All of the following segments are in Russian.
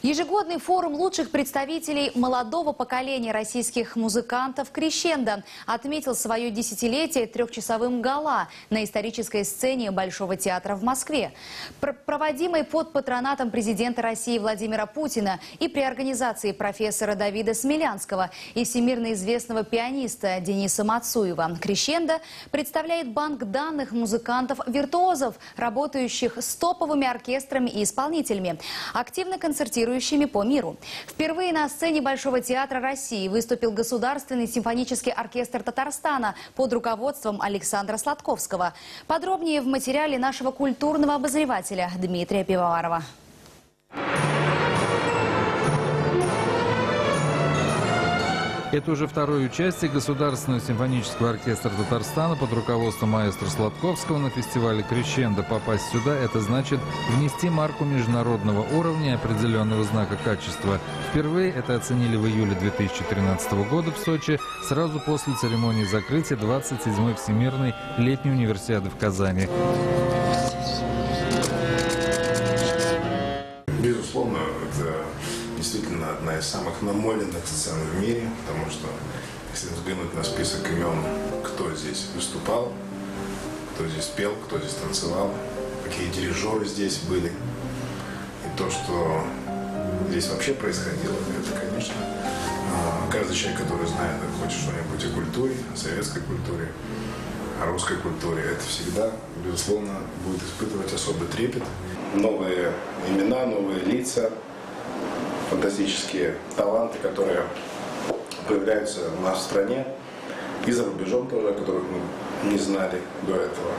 Ежегодный форум лучших представителей молодого поколения российских музыкантов «Крещендо» отметил свое десятилетие трехчасовым гала на исторической сцене Большого театра в Москве. Проводимый под патронатом президента России Владимира Путина и при организации профессора Давида Смелянского и всемирно известного пианиста Дениса Мацуева. «Крещендо» представляет банк данных музыкантов-виртуозов, работающих с топовыми оркестрами и исполнителями, активно концертирующими по миру. Впервые на сцене Большого театра России выступил Государственный симфонический оркестр Татарстана под руководством Александра Сладковского. Подробнее в материале нашего культурного обозревателя Дмитрия Пивоварова. Это уже второе участие Государственного симфонического оркестра Татарстана под руководством маэстро Сладковского на фестивале «Крещендо». Попасть сюда – это значит внести марку международного уровня и определенного знака качества. Впервые это оценили в июле 2013 года в Сочи, сразу после церемонии закрытия 27-й Всемирной летней универсиады в Казани. Безусловно, это действительно одна из самых намоленных сцен в мире, потому что, если взглянуть на список имен, кто здесь выступал, кто здесь пел, кто здесь танцевал, какие дирижеры здесь были, и то, что здесь вообще происходило, это, конечно, каждый человек, который знает хоть что-нибудь о культуре, о советской культуре, о русской культуре, это всегда, безусловно, будет испытывать особый трепет. Новые имена, новые лица, фантастические таланты, которые появляются у нас в стране и за рубежом тоже, о которых мы не знали до этого.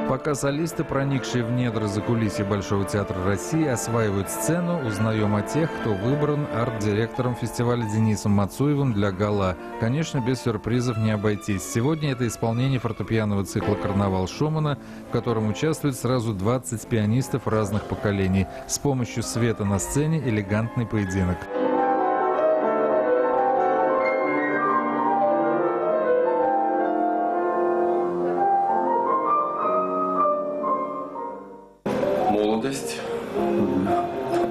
Пока солисты, проникшие в недра закулисья Большого театра России, осваивают сцену, узнаем о тех, кто выбран арт-директором фестиваля Денисом Мацуевым для гала. Конечно, без сюрпризов не обойтись. Сегодня это исполнение фортепианного цикла «Карнавал» Шумана, в котором участвуют сразу 20 пианистов разных поколений. С помощью света на сцене элегантный поединок. Молодость,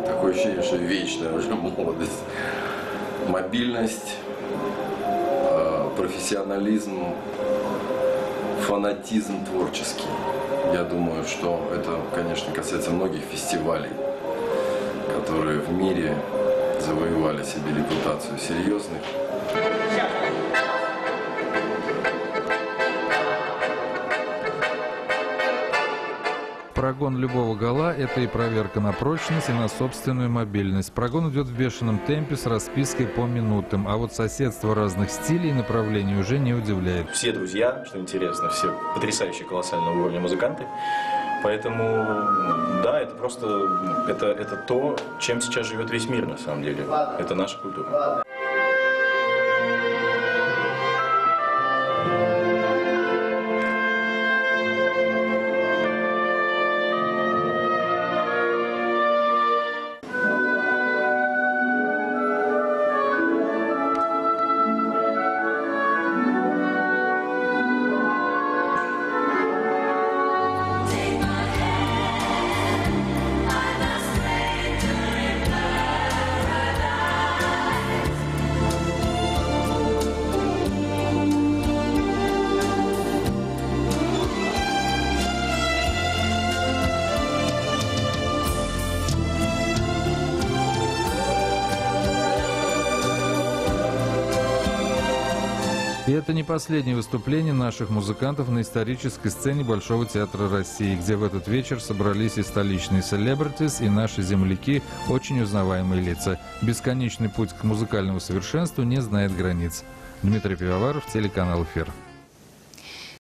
такое ощущение, что вечная уже молодость, мобильность, профессионализм, фанатизм творческий. Я думаю, что это, конечно, касается многих фестивалей, которые в мире завоевали себе репутацию серьезных. Прогон любого гала – это и проверка на прочность, и на собственную мобильность. Прогон идет в бешеном темпе с распиской по минутам, а вот соседство разных стилей и направлений уже не удивляет. Все друзья, что интересно, все потрясающие колоссального уровня музыканты. Поэтому, да, это просто, это то, чем сейчас живет весь мир на самом деле. Это наша культура. И это не последнее выступление наших музыкантов на исторической сцене Большого театра России, где в этот вечер собрались и столичные селебритис, и наши земляки, очень узнаваемые лица. Бесконечный путь к музыкальному совершенству не знает границ. Дмитрий Пивоваров, телеканал «Эфир».